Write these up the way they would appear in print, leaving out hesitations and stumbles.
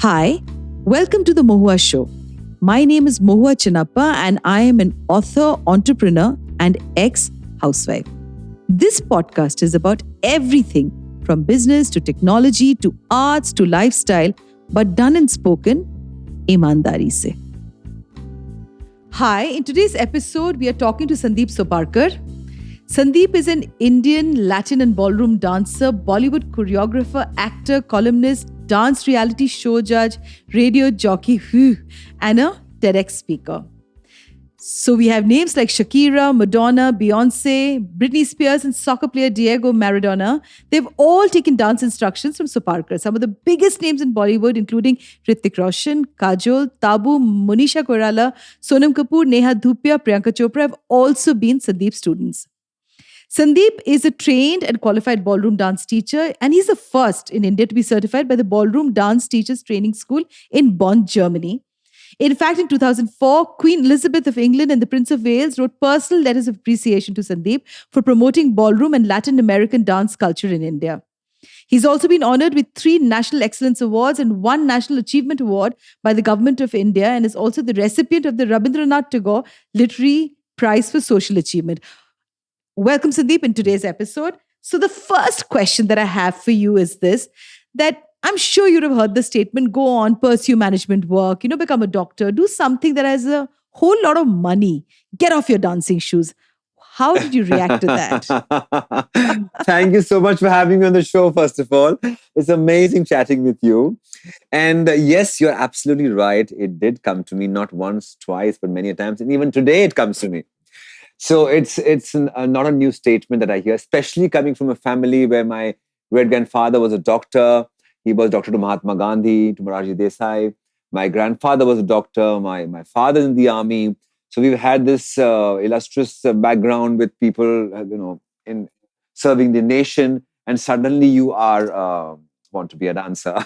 Hi, welcome to the Mohua Show. My name is Mohua Chinappa and I am an author, entrepreneur and ex-housewife. This podcast is about everything from business to technology to arts to lifestyle, but done and spoken ईमानदारी से. Hi, in today's episode, we are talking to Sandip Soparrkar. Sandip is an Indian, Latin and ballroom dancer, Bollywood choreographer, actor, columnist, dance reality show judge, radio jockey, and a TEDx speaker. So we have names like Shakira, Madonna, Beyoncé, Britney Spears, and soccer player Diego Maradona. They've all taken dance instructions from Soparrkar. Some of the biggest names in Bollywood, including Hrithik Roshan, Kajol, Tabu, Manisha Koirala, Sonam Kapoor, Neha, Dhupai, Priyanka, Chopra have also been Sandip's students. Sandip is a trained and qualified ballroom dance teacher, and he's the first in India to be certified by the Ballroom Dance Teachers Training School in Bonn, Germany. In fact, in 2004, Queen Elizabeth of England and the Prince of Wales wrote personal letters of appreciation to Sandip for promoting ballroom and Latin American dance culture in India. He's also been honored with 3 National Excellence Awards and 1 National Achievement Award by the Government of India, and is also the recipient of the Rabindranath Tagore Literary Prize for Social Achievement. Welcome, Sandip, in today's episode. So the first question that I have for you is this, that I'm sure you'd have heard the statement, go on, pursue management work, become a doctor, do something that has a whole lot of money, get off your dancing shoes. How did you react to that? Thank you so much for having me on the show, first of all. It's amazing chatting with you. And yes, you're absolutely right. It did come to me not once, twice, but many times. And even today it comes to me. So it's not a new statement that I hear, especially coming from a family where my great-grandfather was a doctor. He was doctor to Mahatma Gandhi, to Morarji Desai. My grandfather was a doctor. My father in the army. So we've had this illustrious background with people, in serving the nation. And suddenly you are want to be a dancer.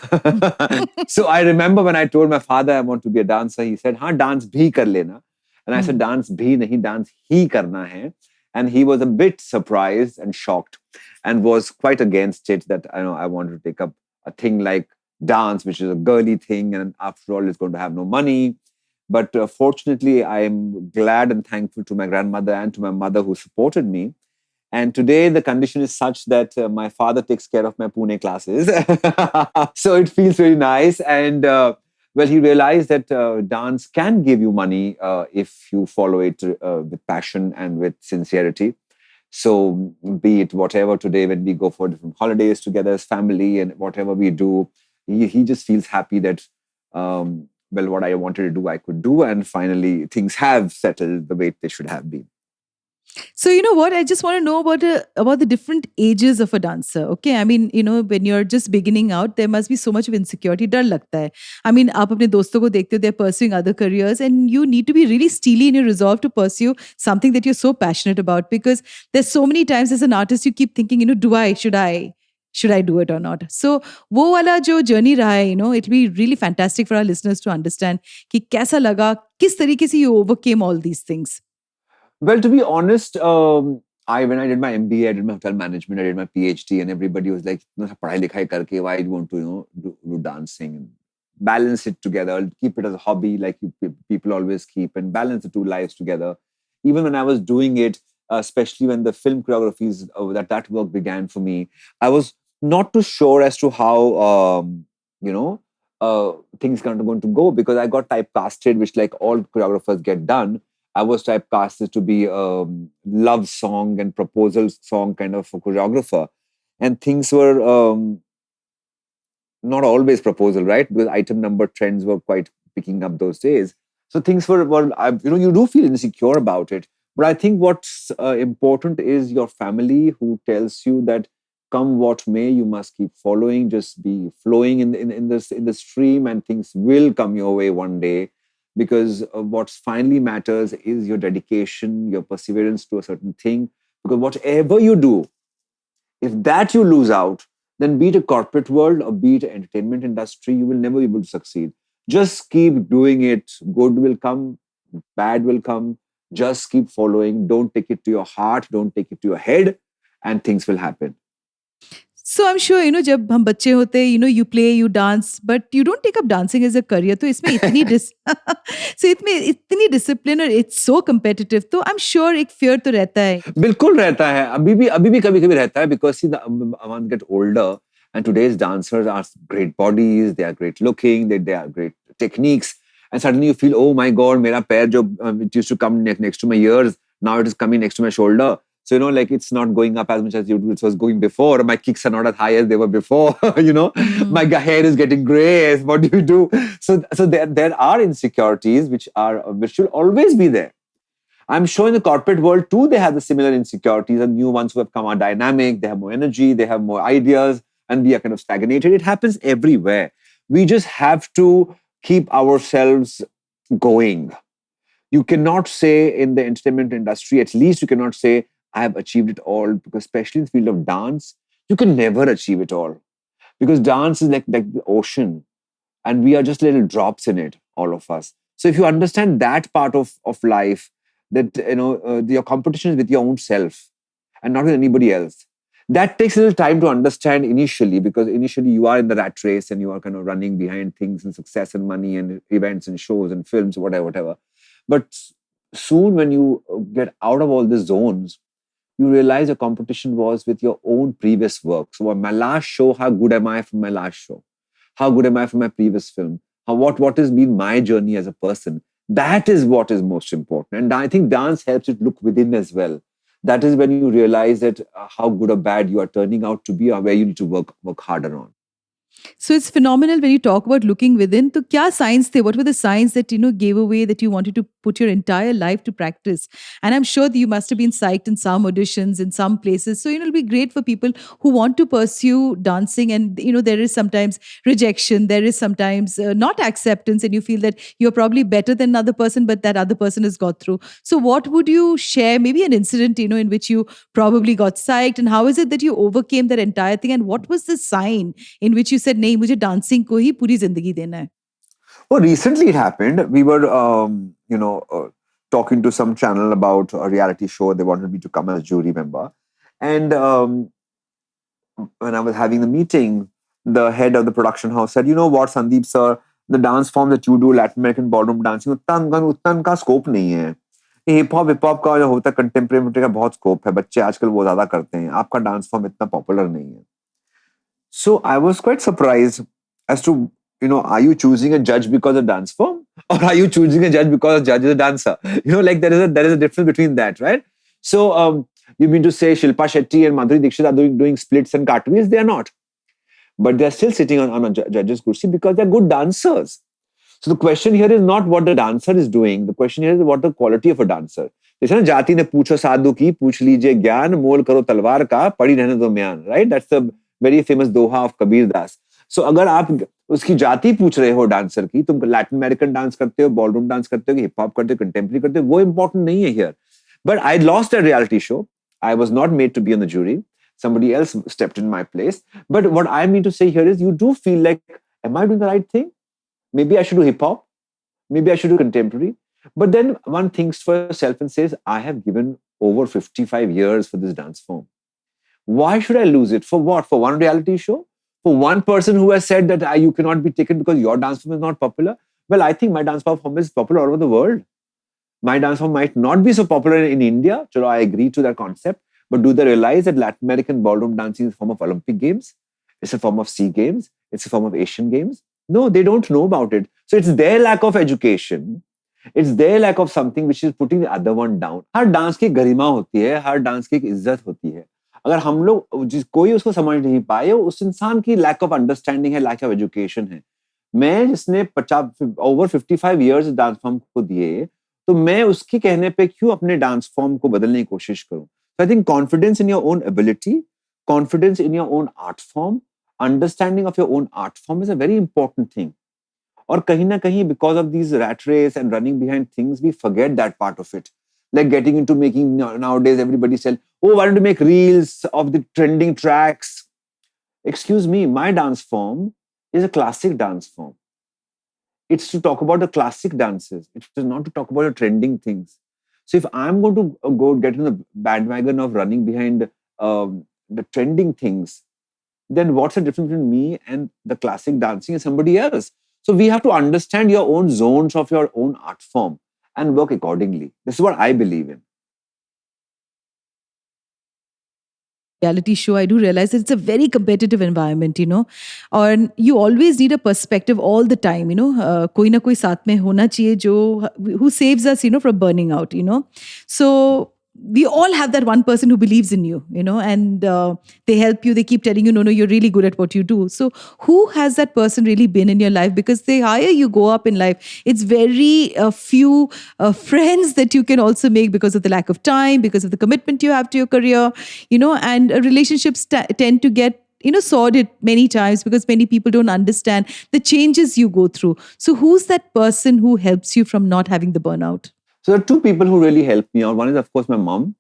So I remember when I told my father I want to be a dancer, he said, "Haan, dance bhi kar lena." And I said, dance bhi nahi, dance hi karna hai. And he was a bit surprised and shocked and was quite against it, that I wanted to take up a thing like dance, which is a girly thing. And after all, it's going to have no money. But fortunately, I am glad and thankful to my grandmother and to my mother who supported me. And today the condition is such that my father takes care of my Pune classes. So it feels very nice. And well, he realized that dance can give you money if you follow it with passion and with sincerity. So be it whatever, today when we go for different holidays together as family and whatever we do, he just feels happy that, well, what I wanted to do, I could do. And finally, things have settled the way they should have been. So you know what? I just want to know about the different ages of a dancer. Okay, I mean, when you're just beginning out, there must be so much of insecurity. डर लगता है. I mean, आप अपने दोस्तों को देखते हो, they're pursuing other careers, and you need to be really steely in your resolve to pursue something that you're so passionate about. Because there's so many times as an artist, you keep thinking, should I do it or not? So वो वाला जो journey रहा है, it'll be really fantastic for our listeners to understand कि कैसा लगा, किस तरीके से you overcame all these things. Well, to be honest, when I did my MBA, I did my hotel management, I did my PhD, and everybody was like, "Padhai likhai karke, why do you want to, do dancing and balance it together, keep it as a hobby, like people always keep, and balance the two lives together." Even when I was doing it, especially when the film choreographies that work began for me, I was not too sure as to how things are going to go, because I got typecasted, which like all choreographers get done. I was typecasted to be a love song and proposal song kind of a choreographer. And things were not always proposal, right? Because item number trends were quite picking up those days. So things were you do feel insecure about it. But I think what's important is your family, who tells you that come what may, you must keep following, just be flowing in the stream, and things will come your way one day. Because what finally matters is your dedication, your perseverance to a certain thing. Because whatever you do, if that you lose out, then be it a corporate world or be it an entertainment industry, you will never be able to succeed. Just keep doing it. Good will come, bad will come. Just keep following. Don't take it to your heart. Don't take it to your head, and things will happen. So I'm sure, जब हम बच्चे होते हैं, you play, you dance, but you don't take up dancing as a career. तो इसमें इतनी so इसमें इतनी discipline और it's so competitive. तो I'm sure एक fear तो रहता है. बिल्कुल रहता है, अभी भी कभी कभी रहता है, because see, the one get older and today's dancers are great bodies, they are great looking, they are great techniques, and suddenly you feel, oh my god, मेरा पैर जो it used to come next to my ears, now it is coming next to my shoulder. So like it's not going up as much as it was going before. My kicks are not as high as they were before. My hair is getting gray. What do you do? So there are insecurities which will always be there. I'm sure in the corporate world too, they have the similar insecurities, and new ones who have come are dynamic, they have more energy, they have more ideas, and we are kind of stagnated. It happens everywhere. We just have to keep ourselves going. You cannot say in the entertainment industry, at least you cannot say, I have achieved it all, because especially in the field of dance, you can never achieve it all. Because dance is like the ocean, and we are just little drops in it, all of us. So if you understand that part of life, that your competition is with your own self and not with anybody else. That takes a little time to understand initially, because initially you are in the rat race and you are kind of running behind things and success and money and events and shows and films, whatever. But soon when you get out of all these zones, you realize your competition was with your own previous work. So my last show, how good am I from my last show? How good am I from my previous film? What has been my journey as a person? That is what is most important. And I think dance helps you look within as well. That is when you realize that how good or bad you are turning out to be, or where you need to work harder on. So it's phenomenal when you talk about looking within. तो क्या signs थे? What were the signs that gave away that you wanted to put your entire life to practice? And I'm sure that you must have been psyched in some auditions in some places. So it'll be great for people who want to pursue dancing, and there is sometimes rejection, there is sometimes not acceptance, and you feel that you're probably better than another person, but that other person has got through. So what would you share? Maybe an incident in which you probably got psyched, and how is it that you overcame that entire thing? And what was the sign in which you said, नहीं मुझे dancing को ही पूरी जिंदगी देना है? Well, recently it happened. We were, talking to some channel about a reality show. They wanted me to come as jury member. And when I was having the meeting, the head of the production house said, you know what, Sandip sir, the dance form that you do, Latin American ballroom dancing, उतना का scope नहीं है. Hip hop का जो होता है contemporary का बहुत स्कोप है, बच्चे आजकल वो ज्यादा करते हैं, आपका डांस फॉर्म इतना पॉपुलर नहीं है. So I was quite surprised as to, are you choosing a judge because of dance form, or are you choosing a judge because the judge is a dancer? There is a difference between that, right? So you mean to say Shilpa Shetty and Madhuri Dixit are doing splits and cartwheels? They are not. But they are still sitting on a judge's kursi because they are good dancers. So the question here is not what the dancer is doing. The question here is what the quality of a dancer. जैसे ना जाति ने पूछो साधु की, पूछ लीजिए ज्ञान, मोल करो तलवार का, पड़ी रहने दो म्यान. Right? That's the very famous doha of Kabir Das. So अगर आप उसकी जाति पूछ रहे हो डांसर की, तुम लैटिन अमेरिकन डांस करते हो, बॉलरूम डांस करते हो, हिप हॉप करते हो, कंटेम्प्रेरी करते हो, वो इंपॉर्टेंट नहीं है here. But I lost a reality show. I was not made to be on the jury. Somebody else stepped in my place. But what I mean to say here is, you do feel like, am I doing the right thing? Maybe I should do hip hop. Maybe I should do contemporary. But then one thinks for yourself and says, I have given over 55 years for this dance form. Why should I lose it? For what? For one reality show? For one person who has said that you cannot be taken because your dance form is not popular? Well, I think my dance form is popular all over the world. My dance form might not be so popular in India. So I agree to that concept. But do they realize that Latin American ballroom dancing is a form of Olympic Games? It's a form of SEA Games. It's a form of Asian Games. No, they don't know about it. So it's their lack of education. It's their lack of something which is putting the other one down. Her dance की गरिमा होती है, हर dance की एक इज्जत होती है. अगर हम लोग कोई उसको समझ नहीं पाए, उस इंसान की lack of understanding है, lack of education है. मैं जिसने 50 over 55 years डांस फॉर्म को दिए, तो मैं उसके कहने पे क्यों अपने डांस फॉर्म को बदलने की कोशिश करूं? So I think confidence in your own ability, confidence in your own art form, understanding of your own art form is a very important thing. और कहीं ना कहीं because of these rat race and running behind things, we forget that part of it. Like getting into making, nowadays everybody says, oh, why don't you make reels of the trending tracks? Excuse me, my dance form is a classic dance form. It's to talk about the classic dances. It is not to talk about the trending things. So if I'm going to go get in the bandwagon of running behind the trending things, then what's the difference between me and the classic dancing and somebody else? So we have to understand your own zones of your own art form and work accordingly. This is what I believe in. Reality show, I do realize that it's a very competitive environment, and you always need a perspective all the time, koi na koi saath mein hona chahiye who saves us, from burning out, So we all have that one person who believes in you, and they help you. They keep telling you, no, you're really good at what you do. So who has that person really been in your life? Because the higher you go up in life, it's very few friends that you can also make because of the lack of time, because of the commitment you have to your career, and relationships tend to get sordid many times because many people don't understand the changes you go through. So who's that person who helps you from not having the burnout? So there are two people who really help me out. One is, of course, my mom.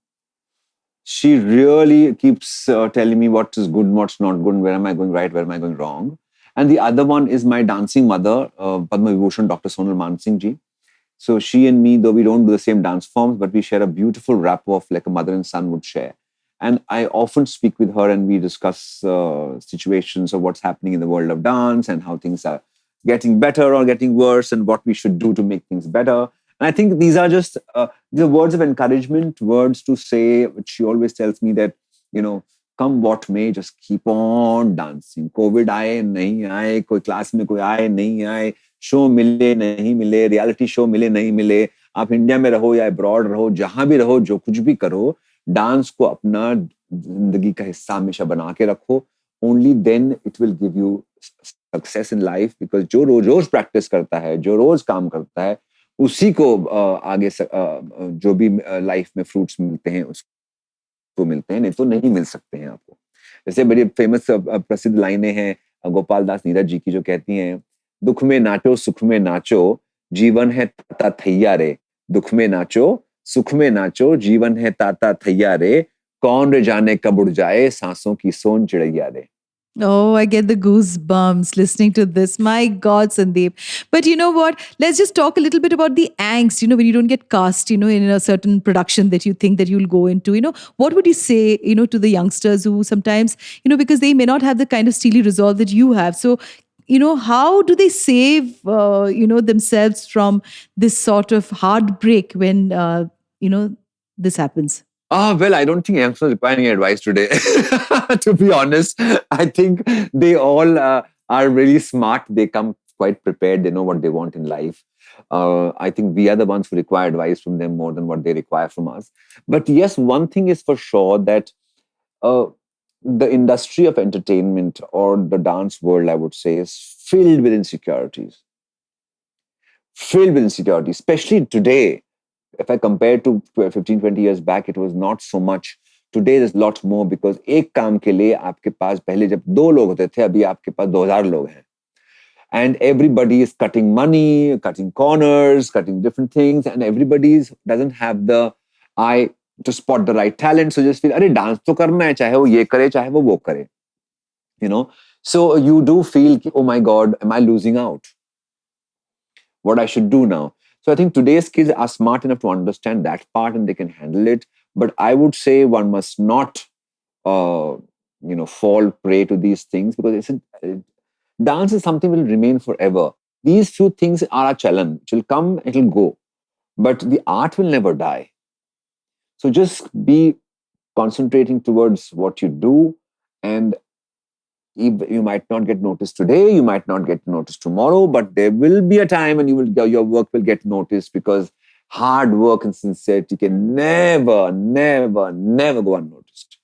She really keeps telling me what is good, what's not good, where am I going right, where am I going wrong. And the other one is my dancing mother, Padma Vibhushan, Dr. Sonal Mansingh ji. So she and me, though we don't do the same dance forms, but we share a beautiful rapport of like a mother and son would share. And I often speak with her and we discuss situations of what's happening in the world of dance and how things are getting better or getting worse and what we should do to make things better. And I think these are just the words of encouragement, words to say, which she always tells me that, come what may, just keep on dancing. COVID aaye, nahi aaye, koi class mein koi aaye, nahi aaye, show मिले नहीं मिले, reality show मिले नहीं मिले, आप India में रहो या अब्रॉड रहो, जहां भी रहो, जो कुछ भी करो, डांस को अपना जिंदगी का हिस्सा हमेशा बना के रखो. Only then it will give you success in life, because जो रोज रोज प्रैक्टिस करता है, जो रोज काम करता है, उसी को आगे जो भी लाइफ में फ्रूट्स मिलते हैं उसको मिलते हैं, नहीं तो नहीं मिल सकते हैं आपको. जैसे बड़ी फेमस प्रसिद्ध लाइनें हैं गोपाल दास नीरज जी की, जो कहती हैं, दुख में नाचो सुख में नाचो, जीवन है ताता थैया रे. दुख में नाचो सुख में नाचो, जीवन है ताता थैया रे, कौन रे जाने कब उड़ जाए, सांसों की सोन चिड़ैया रे. Oh, I get the goosebumps listening to this. My God, Sandeep. But you know what? Let's just talk a little bit about the angst, when you don't get cast, in a certain production that you think that you'll go into. What would you say, to the youngsters who sometimes, because they may not have the kind of steely resolve that you have. So, how do they save, themselves from this sort of heartbreak when, this happens? Well, I don't think youngsters require any advice today. To be honest, I think they all are really smart. They come quite prepared. They know what they want in life. I think we are the ones who require advice from them more than what they require from us. But yes, one thing is for sure that the industry of entertainment or the dance world, I would say, is filled with insecurities. Filled with insecurities, especially today. If I compare to 15, 20 years back, it was not so much. Today, there's a lot more because एक काम के लिए आपके पास पहले जब 2 लोग होते थे, अभी आपके पास 2000 लोग हैं. And everybody is cutting money, cutting corners, cutting different things, and everybody doesn't have the eye to spot the right talent. So just feel, अरे dance तो करना है, चाहे वो ये करे, चाहे वो करे. So you do feel, oh my God, am I losing out? What I should do now? So I think today's kids are smart enough to understand that part and they can handle it. But I would say one must not, fall prey to these things because dance is something that will remain forever. These few things are a challenge. It will come, it will go. But the art will never die. So just be concentrating towards what you do, and you might not get noticed today, you might not get noticed tomorrow, but there will be a time when your work will get noticed because hard work and sincerity can never, never, never go unnoticed.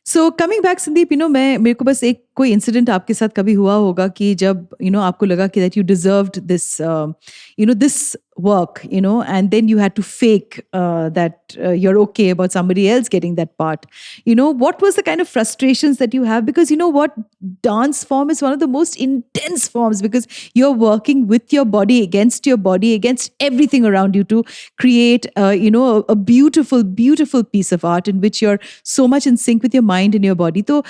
So coming back, Sandeep, मेरे को बस एक कोई incident आपके साथ कभी हुआ होगा कि जब आपको लगा कि that you deserved this this work, and then you had to fake that you're okay about somebody else getting that part. What was the kind of frustrations that you have? Because what, dance form is one of the most intense forms because you're working with your body, against everything around you to create, a beautiful, beautiful piece of art in which you're so much in sync with your mind and your body. So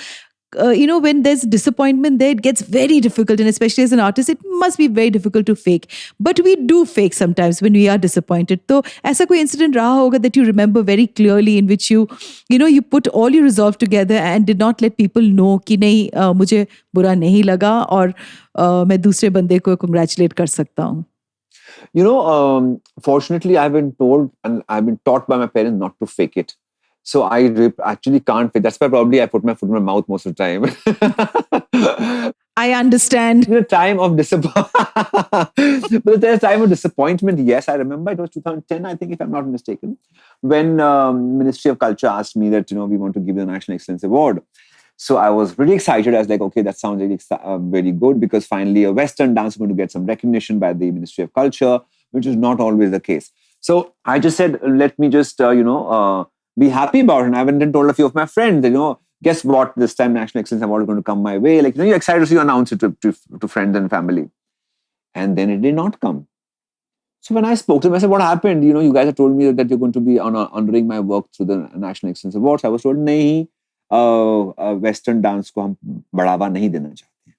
when there's disappointment there, it gets very difficult. And especially as an artist, it must be very difficult to fake. But we do fake sometimes when we are disappointed. So, ऐसा कोई incident रहा होगा that you remember very clearly in which you put all your resolve together and did not let people know कि नहीं मुझे बुरा नहीं लगा और मैं दूसरे बंदे को congratulate कर सकता हूँ. Fortunately, I've been told and I've been taught by my parents not to fake it. So actually can't fake. That's why probably I put my foot in my mouth most of the time. I understand. The time of disappointment. But there's time of disappointment. Yes, I remember it was 2010, I think, if I'm not mistaken, when Ministry of Culture asked me that we want to give you the National Excellence Award. So I was really excited. I was like, okay, that sounds really, very good, because finally a Western dance is going to get some recognition by the Ministry of Culture, which is not always the case. So I just said, let me just, be happy about it. And I went and told a few of my friends, guess what? This time National Excellence Award is going to come my way. Like, you're excited to see you announce it to friends and family. And then it did not come. So when I spoke to them, I said, what happened? You guys have told me that you're going to be honoring my work through the National Excellence Awards. I was told, nahi, Western dance ko hum badhawa nahi dena chahte.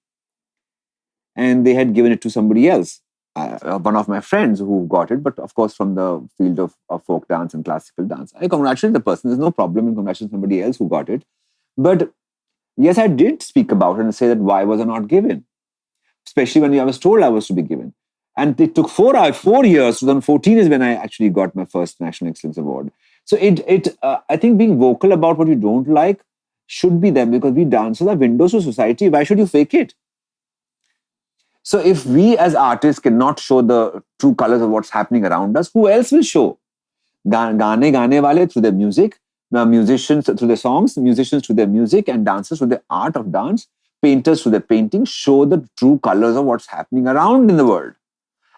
And they had given it to somebody else. One of my friends who got it, but of course from the field of folk dance and classical dance. I congratulate the person. There's no problem in congratulating somebody else who got it. But yes, I did speak about it and say that why was I not given? Especially when I was told I was to be given. And it took 4 years. 2014 is when I actually got my first National Excellence Award. So I think being vocal about what you don't like should be there, because we dancers are windows to society. Why should you fake it? So if we as artists cannot show the true colors of what's happening around us, who else will show? Gaane wale through their music, musicians through their songs, musicians through their music, and dancers through the art of dance, painters through their painting, show the true colors of what's happening around in the world.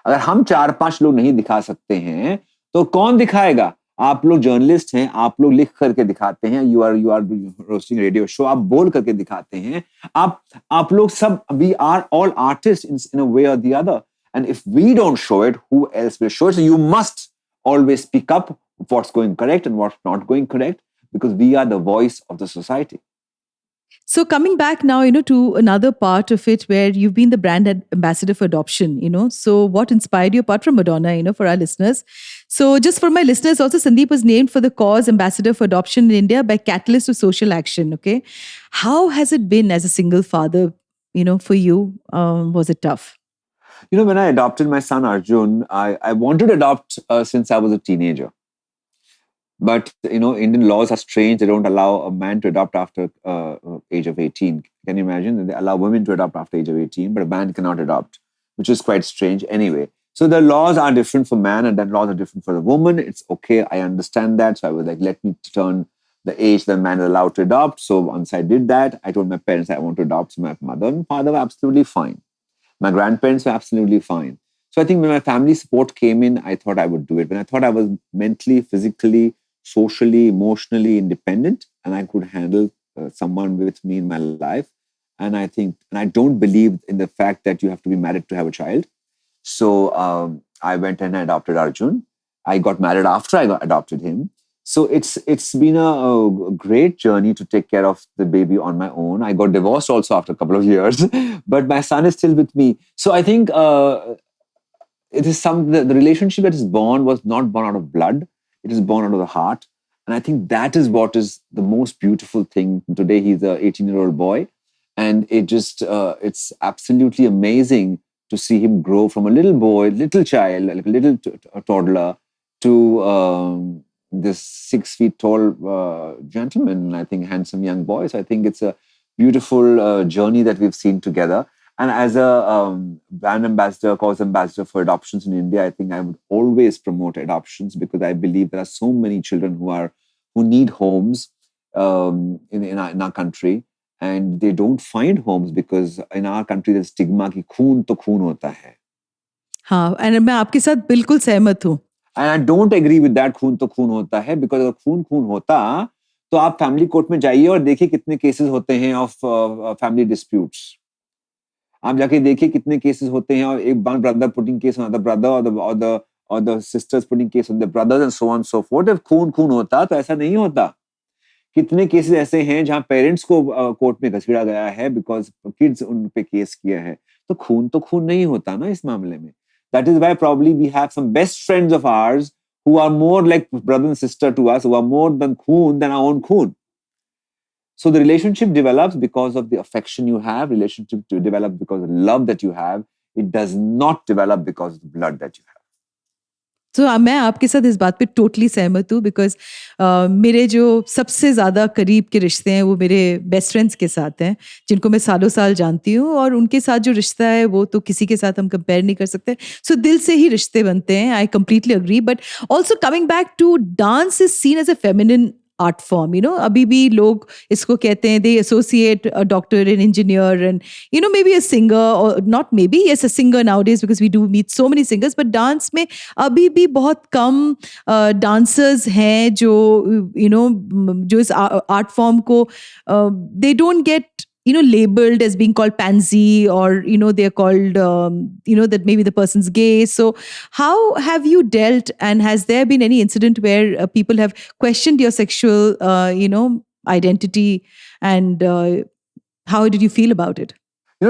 अगर हम 4-5 लोग नहीं दिखा सकते हैं, तो कौन दिखाएगा? आप लोग जर्नलिस्ट हैं, आप लोग लिख करके दिखाते हैं, you are roasting radio show, आप बोल करके दिखाते हैं, आप लोग सब, we are all artist in a way or the other, and if we don't show it, who else will show it? So you must always speak up what's going correct and what's not going correct, because we are the voice of the society. So coming back now, to another part of it where you've been the brand ambassador for adoption, so what inspired you apart from Madonna, for our listeners? So just for my listeners also, Sandip was named for the cause ambassador for adoption in India by Catalyst of Social Action, okay? How has it been as a single father, for you? Was it tough? When I adopted my son Arjun, I wanted to adopt since I was a teenager. But, Indian laws are strange. They don't allow a man to adopt after age of 18. Can you imagine? They allow women to adopt after age of 18, but a man cannot adopt, which is quite strange anyway. So the laws are different for man and then laws are different for the woman. It's okay. I understand that. So I was like, let me turn the age that man is allowed to adopt. So once I did that, I told my parents I want to adopt. So my mother and father were absolutely fine. My grandparents were absolutely fine. So I think when my family support came in, I thought I would do it. When I thought I was mentally, physically, socially, emotionally independent, and I could handle someone with me in my life. And I don't believe in the fact that you have to be married to have a child. So I went and I adopted Arjun. I got married after I adopted him. So it's been a great journey to take care of the baby on my own. I got divorced also after a couple of years, but my son is still with me. So I think it is the relationship that is born was not born out of blood. It is born out of the heart. And I think that is what is the most beautiful thing. Today, he's an 18-year-old boy. And it's absolutely amazing to see him grow from a little boy, little child, like a little toddler, to this 6 feet tall gentleman, I think handsome young boy. So I think it's a beautiful journey that we've seen together. And as a brand ambassador, cause ambassador for adoptions in India, I think I would always promote adoptions, because I believe there are so many children who need homes in our country, and they don't find homes because in our country there's stigma कि खून तो खून होता है. हाँ, and मैं आपके साथ बिल्कुल सहमत हूँ. And I don't agree with that खून तो खून होता है, because अगर खून होता तो आप फैमिली कोर्ट में जाइए और देखिए कितने केसेस होते हैं ऑफ फैमिली डिस्प्यूट्स. आप जाके देखिए कितने केसेस होते हैं, और एक brother putting case on other brother और the sisters putting case on the brothers and so on so forth. खून होता तो ऐसा नहीं होता. कितने केसेस ऐसे हैं जहां पेरेंट्स को कोर्ट में घसीटा गया है बिकॉज किड्स उन पे केस किए हैं. तो खून नहीं होता ना इस मामले में. That is why probably we have some best friends of ours who are more like brother and sister to us, who are more than khoon than our own khoon. So the relationship develops because of the affection you have, relationship to develop because of love that you have. It does not develop because of the blood that you have. तो मैं आपके साथ इस बात पे totally सहमत हूँ because मेरे जो सबसे ज़्यादा करीब के रिश्ते हैं वो मेरे बेस्ट फ्रेंड्स के साथ हैं जिनको मैं सालों साल जानती हूँ और उनके साथ जो रिश्ता है वो तो किसी के साथ हम कंपेयर नहीं कर सकते सो दिल से ही रिश्ते बनते हैं I completely agree but also coming back to dance is seen as a feminine art form अभी भी लोग इसको कहते हैं they associate a doctor and engineer and maybe a singer or not maybe yes a singer nowadays because we do meet so many singers but dance में अभी भी बहुत कम dancers हैं जो जो इस art form को they don't get labeled as being called pansy or they're called that maybe the person's gay. So how have you dealt and has there been any incident where people have questioned your sexual identity and how did you feel about it?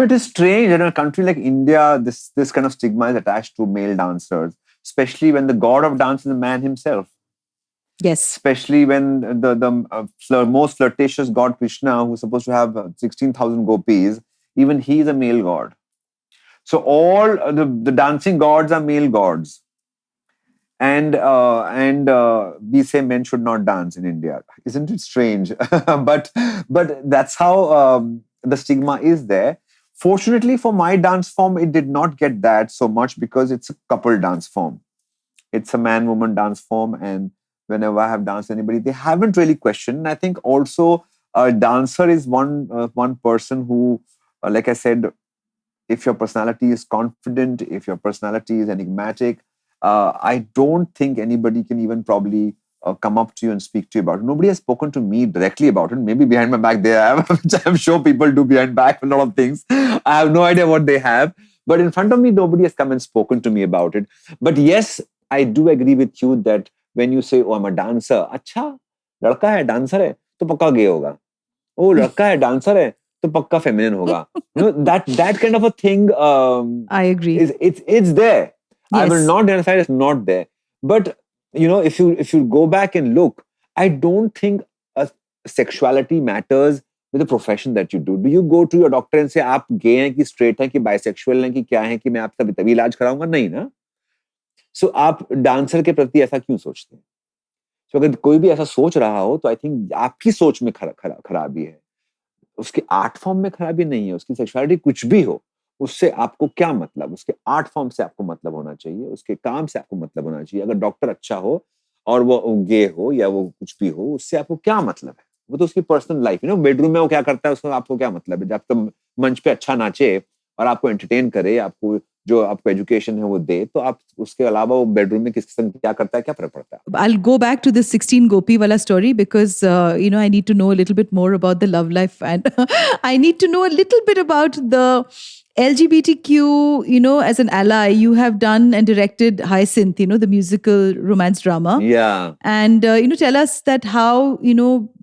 It is strange in a country like India. This kind of stigma is attached to male dancers, especially when the god of dance is a man himself. Yes. Especially when the most flirtatious god Krishna, who's supposed to have 16,000 gopis, even he is a male god. So all the dancing gods are male gods, and we say men should not dance in India. Isn't it strange? but that's how the stigma is there. Fortunately for my dance form, it did not get that so much because it's a couple dance form. It's a man-woman dance form, and whenever I have danced anybody, they haven't really questioned. I think also a dancer is one person who, like I said, if your personality is confident, if your personality is enigmatic, I don't think anybody can even probably come up to you and speak to you about it. Nobody has spoken to me directly about it. Maybe behind my back they have, which I'm sure people do behind back a lot of things. I have no idea what they have. But in front of me, nobody has come and spoken to me about it. But yes, I do agree with you that when you say, oh, I'm a dancer, अच्छा, लड़का है, dancer है, तो पक्का gay होगा. Oh, लड़का है, dancer है, तो पक्का feminine होगा. That kind of a thing I agree. It's there. Yes. I will not deny it's not there. But if you go back and look, I don't think sexuality matters with the profession that you do. Do you go to your doctor and say आप gay हैं कि straight हैं कि bisexual हैं कि क्या हैं कि मैं आपका तभी इलाज कराऊंगा? नहीं ना. So आप dancer के प्रति ऐसा क्यों सोचते हैं? So अगर कोई भी ऐसा सोच रहा हो तो I think आपकी सोच में खराबी है. उसके आर्ट फॉर्म में खराबी नहीं है. उसकी सेक्सुअलिटी कुछ भी हो, उससे आपको क्या मतलब? उसके आर्ट फॉर्म से आपको मतलब होना चाहिए, उसके काम से आपको मतलब होना चाहिए. अगर डॉक्टर अच्छा हो और वो गे हो या वो कुछ भी हो, उससे आपको क्या मतलब है? वो तो उसकी पर्सनल लाइफ बेडरूम में वो क्या करता है उसको आपको क्या मतलब है? जब तक मंच पे अच्छा नाचे और आपको एंटरटेन करे, आपको जो आपको एजुकेशन है वो दे, तो आप उसके अलावा वो बेडरूम में किस किस्म क्या करता है, क्या फर्क पड़ता है? I'll go back to this 16 Gopi wala story because I need to know a little bit more about the love life and I need to know a little bit about the LGBTQ, as an ally, you have done and directed Hyacinth, the musical romance drama. Yeah. And, tell us that how,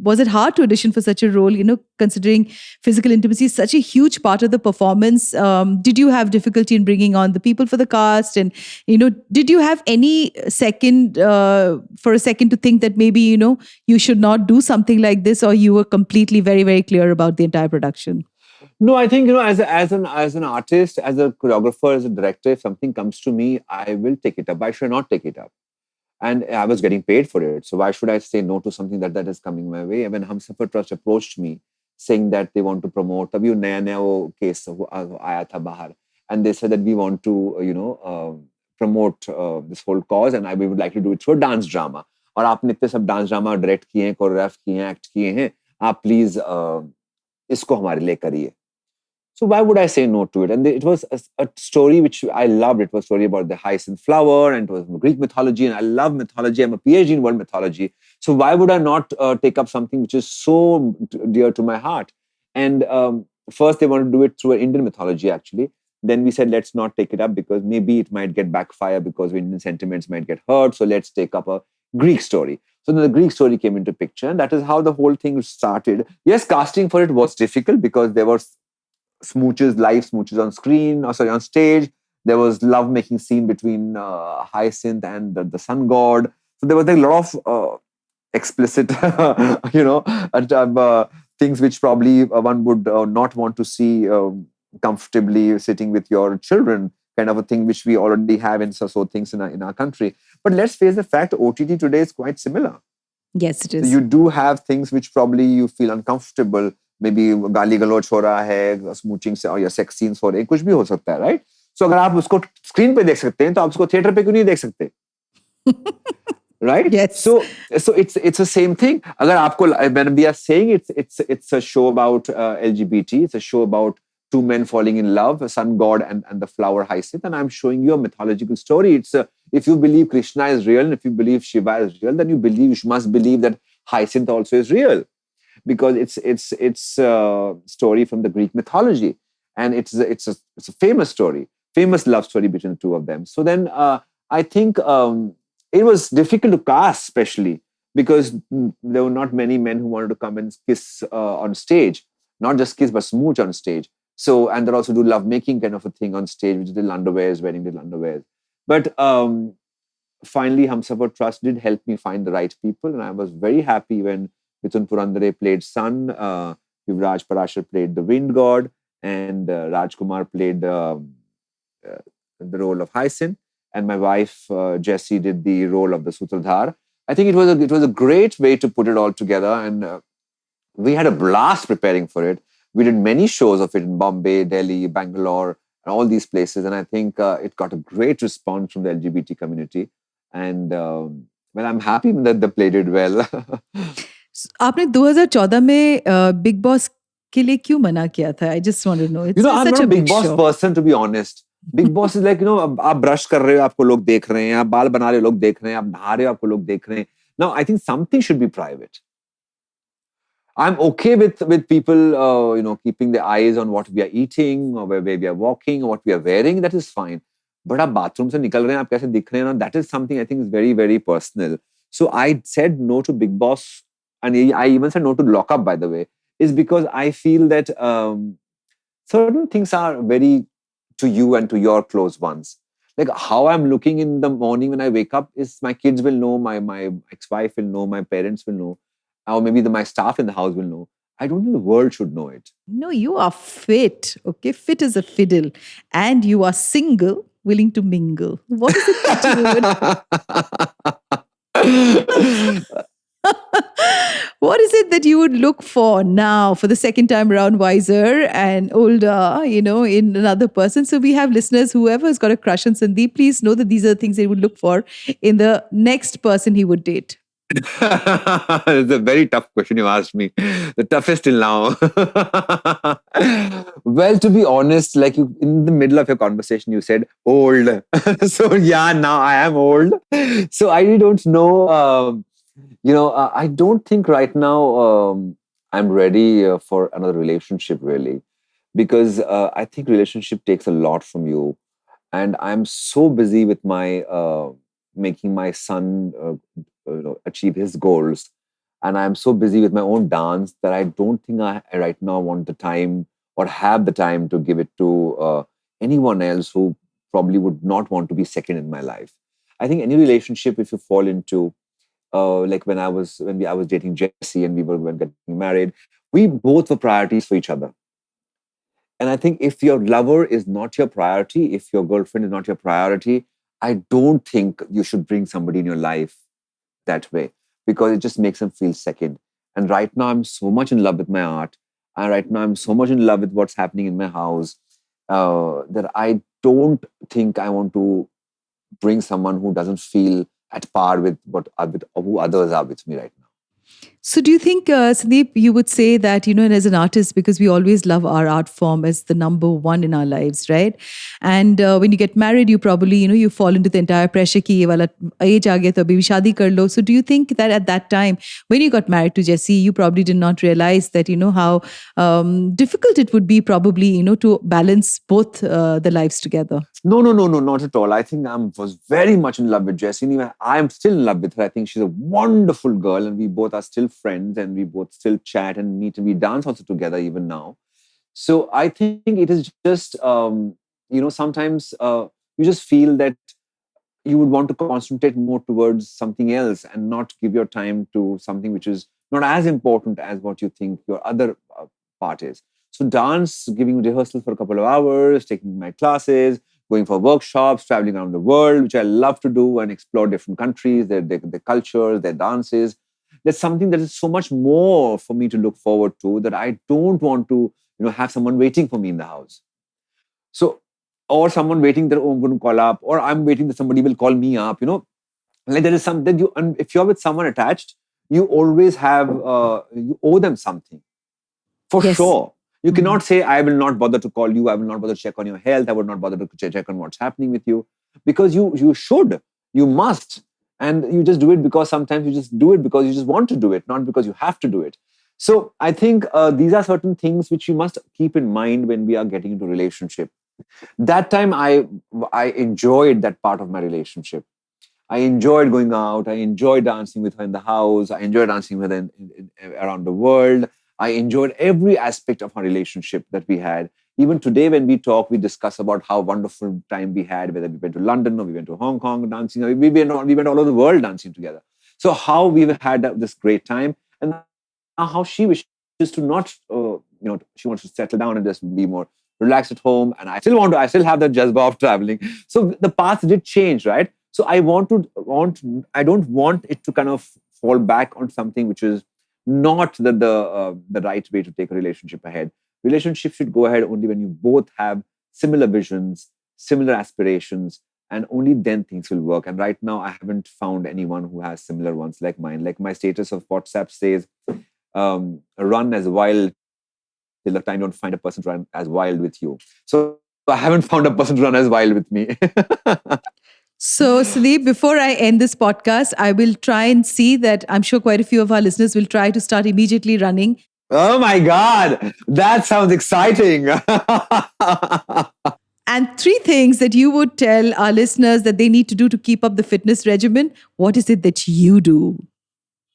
was it hard to audition for such a role, considering physical intimacy is such a huge part of the performance. Did you have difficulty in bringing on the people for the cast? And, did you have any for a second to think that maybe, you should not do something like this, or you were completely very, very clear about the entire production? No, I think, as an artist, as a choreographer, as a director, if something comes to me, I will take it up. Why should I not take it up? And I was getting paid for it. So why should I say no to something that is coming my way? And when Humsafar Trust approached me saying that they want to promote, तभी नया वो case आया था बाहर. And they said that we want to, promote this whole cause and we would like to do it through a dance drama. और आपने इतने सब dance drama direct किए हैं, choreograph किए हैं, act किए हैं. आप please इसको हमारे लिए करिए. So why would I say no to it? And it was a story which I loved. It was a story about the hyacinth flower, and it was Greek mythology, and I love mythology. I'm a PhD in world mythology. So why would I not take up something which is so dear to my heart? And first they wanted to do it through an Indian mythology, actually. Then we said, let's not take it up because maybe it might get backfire because Indian sentiments might get hurt. So let's take up a Greek story. So then the Greek story came into picture, and that is how the whole thing started. Yes, casting for it was difficult because there were smooches, live smooches on screen, or sorry, on stage. There was love-making scene between Hyacinth and the sun god. So there was a lot of explicit, things which probably one would not want to see comfortably sitting with your children, kind of a thing which we already have in so things in our country. But let's face the fact, OTT today is quite similar. Yes, it So is. you do have things which probably you feel uncomfortable. Maybe गाली गलौज हो रहा है, smooching से और या sex scenes हो रहे हैं, कुछ भी हो सकता है, right? So अगर आप उसको स्क्रीन पे देख सकते हैं, तो आप उसको थिएटर पे क्यों नहीं देख सकते? Right? Yes. So it's the same thing. अगर आपको, when we are saying it's a show about LGBT, it's a show about two men falling in love, a sun god and the flower Hyacinth, and I'm showing you a mythological story. If you believe Krishna is real and if you believe Shiva is real, then you must believe that Hyacinth also is real, because it's a story from the Greek mythology, and it's a famous story, famous love story between the two of them. So then I think it was difficult to cast, especially because there were not many men who wanted to come and kiss on stage, not just kiss but smooch on stage. So, and they also do lovemaking kind of a thing on stage, which is little underwears, wearing little underwears. But finally, Humsafar Trust did help me find the right people, and I was very happy when Mithun Purandare played Sun, Yuvraj Parashar played the Wind God, and Rajkumar played the role of Hyacinth, and my wife Jessie did the role of the Sutradhar. I think it was a great way to put it all together, and we had a blast preparing for it. We did many shows of it in Bombay, Delhi, Bangalore, and all these places, and I think it got a great response from the LGBT community. And well, I'm happy that they played it well. आपने 2014 में big boss के लिए क्यों मना किया था? I just want to know. It's I'm such not a a Big big Boss show. person, to be honest. Big Boss is like, आप brush कर रहे हो, आपको लोग देख रहे हैं, आप बाल बना रहे हो, लोग देख रहे हैं, आप नहा रहे हो, आपको लोग देख रहे हैं. Now, I think something should be private. I'm okay with people, keeping their eyes on what we are eating or where we are walking or what we are wearing. That is fine. But आप bathroom से निकल रहे हैं, आप कैसे दिख रहे हैं, that is something I think is very, very personal. So I said no to Big Boss, and I even said no to Lock Up, by the way, is because I feel that certain things are very to you and to your close ones. Like how I'm looking in the morning when I wake up is my kids will know, my ex-wife will know, my parents will know, or maybe my staff in the house will know. I don't think the world should know it. No, you are fit. Okay, fit as a fiddle, and you are single, willing to mingle. What is it that you would? What is it that you would look for now for the second time around, wiser and older, in another person? So we have listeners, whoever has got a crush on Sandeep, please know that these are the things they would look for in the next person he would date. It's a very tough question you asked me. The toughest till now. Well, to be honest, like you, in the middle of your conversation, you said old. So yeah, now I am old. So I really don't know. I don't think right now I'm ready for another relationship, really, because I think relationship takes a lot from you, and I'm so busy with my making my son achieve his goals, and I'm so busy with my own dance that I don't think I right now want the time or have the time to give it to anyone else who probably would not want to be second in my life. I think any relationship, if you fall into, like when I was dating Jessie and we were getting married, we both were priorities for each other. And I think if your lover is not your priority, if your girlfriend is not your priority, I don't think you should bring somebody in your life that way, because it just makes them feel second. And right now, I'm so much in love with my art. And right now, I'm so much in love with what's happening in my house that I don't think I want to bring someone who doesn't feel at par with who others are with me right now. So do you think, Sandeep, you would say that, and as an artist, because we always love our art form as the number one in our lives, right? And when you get married, you probably, you fall into the entire pressure ki ye wala age aa gaya to abhi bhi shaadi kar lo. So do you think that at that time, when you got married to Jessie, you probably did not realize that, how difficult it would be probably, to balance both the lives together? No, not at all. I think I was very much in love with Jessie. And even I'm still in love with her. I think she's a wonderful girl, and we both are still friends, and we both still chat and meet, and we dance also together even now. So I think it is just, sometimes you just feel that you would want to concentrate more towards something else and not give your time to something which is not as important as what you think your other part is. So dance, giving rehearsal for a couple of hours, taking my classes, going for workshops, traveling around the world, which I love to do and explore different countries, their cultures, their dances. There's something that is so much more for me to look forward to that I don't want to, have someone waiting for me in the house. So, or someone waiting that, oh, I'm going to call up, or I'm waiting that somebody will call me up, Like there is something if you're with someone attached, you always have, you owe them something. For Yes. sure. You cannot say, I will not bother to call you. I will not bother to check on your health. I will not bother to check on what's happening with you. Because you should, you must. And you just do it because sometimes you just do it because you just want to do it, not because you have to do it. So I think these are certain things which you must keep in mind when we are getting into a relationship. That time I enjoyed that part of my relationship. I enjoyed going out. I enjoyed dancing with her in the house. I enjoyed dancing with her around the world. I enjoyed every aspect of our relationship that we had. Even today, when we talk, we discuss about how wonderful time we had, whether we went to London or we went to Hong Kong dancing. Or we went all over the world dancing together. So how we've had this great time, and now how she wishes to not, she wants to settle down and just be more relaxed at home. And I still have the jazba of traveling. So the path did change, right? So I don't want it to kind of fall back on something which is not the right way to take a relationship ahead. Relationship should go ahead only when you both have similar visions, similar aspirations, and only then things will work. And right now, I haven't found anyone who has similar ones like mine. Like my status of WhatsApp says, run as wild till the time you don't find a person to run as wild with you. So I haven't found a person to run as wild with me. So, Sandeep, before I end this podcast, I will try and see that I'm sure quite a few of our listeners will try to start immediately running. Oh my God, that sounds exciting. And 3 things that you would tell our listeners that they need to do to keep up the fitness regimen. What is it that you do?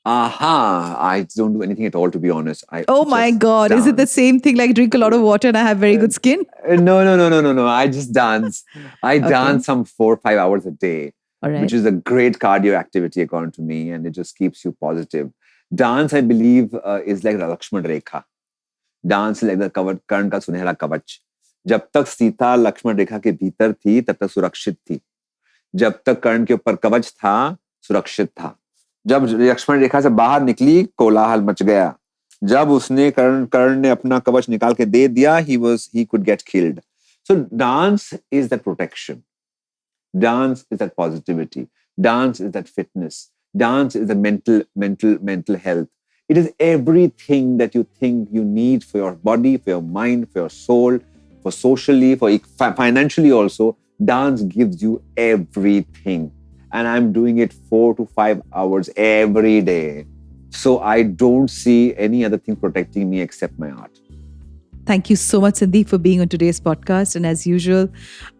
I don't do anything at all, to be honest. Oh my God. Dance. Is it the same thing like drink a lot of water and I have very good skin? No. I just dance. I dance some 4 or 5 hours a day, which is a great cardio activity according to me. And it just keeps you positive. Dance, I believe, is like the Lakshman Rekha. Dance is like the Karan ka sunehra kavach. जब तक सीता लक्ष्मण रेखा के भीतर थी तब तक सुरक्षित थी. जब तक कर्ण के ऊपर कवच था सुरक्षित था. जब लक्ष्मण रेखा से बाहर निकली कोलाहल मच गया. जब उसने कर्ण ने अपना कवच निकाल के दे दिया, he could get killed. So dance is that protection. Dance is that positivity. Dance is that fitness. Dance is the mental health. It is everything that you think you need for your body, for your mind, for your soul, for socially, for financially also. Dance gives you everything. And I'm doing it 4 to 5 hours every day. So I don't see any other thing protecting me except my art. Thank you so much, Sandeep, for being on today's podcast. And as usual,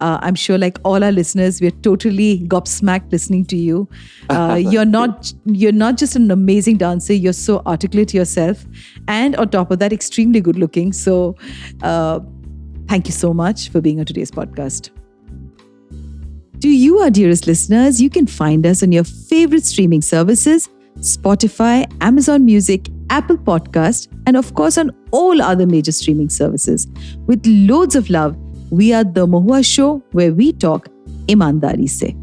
I'm sure like all our listeners, we're totally gobsmacked listening to you. You're not just an amazing dancer, you're so articulate yourself. And on top of that, extremely good looking. So thank you so much for being on today's podcast. To you, our dearest listeners, you can find us on your favorite streaming services, Spotify, Amazon Music, Apple Podcast, and of course on all other major streaming services. With loads of love, we are the Mohua Show, where we talk ईमानदारी से.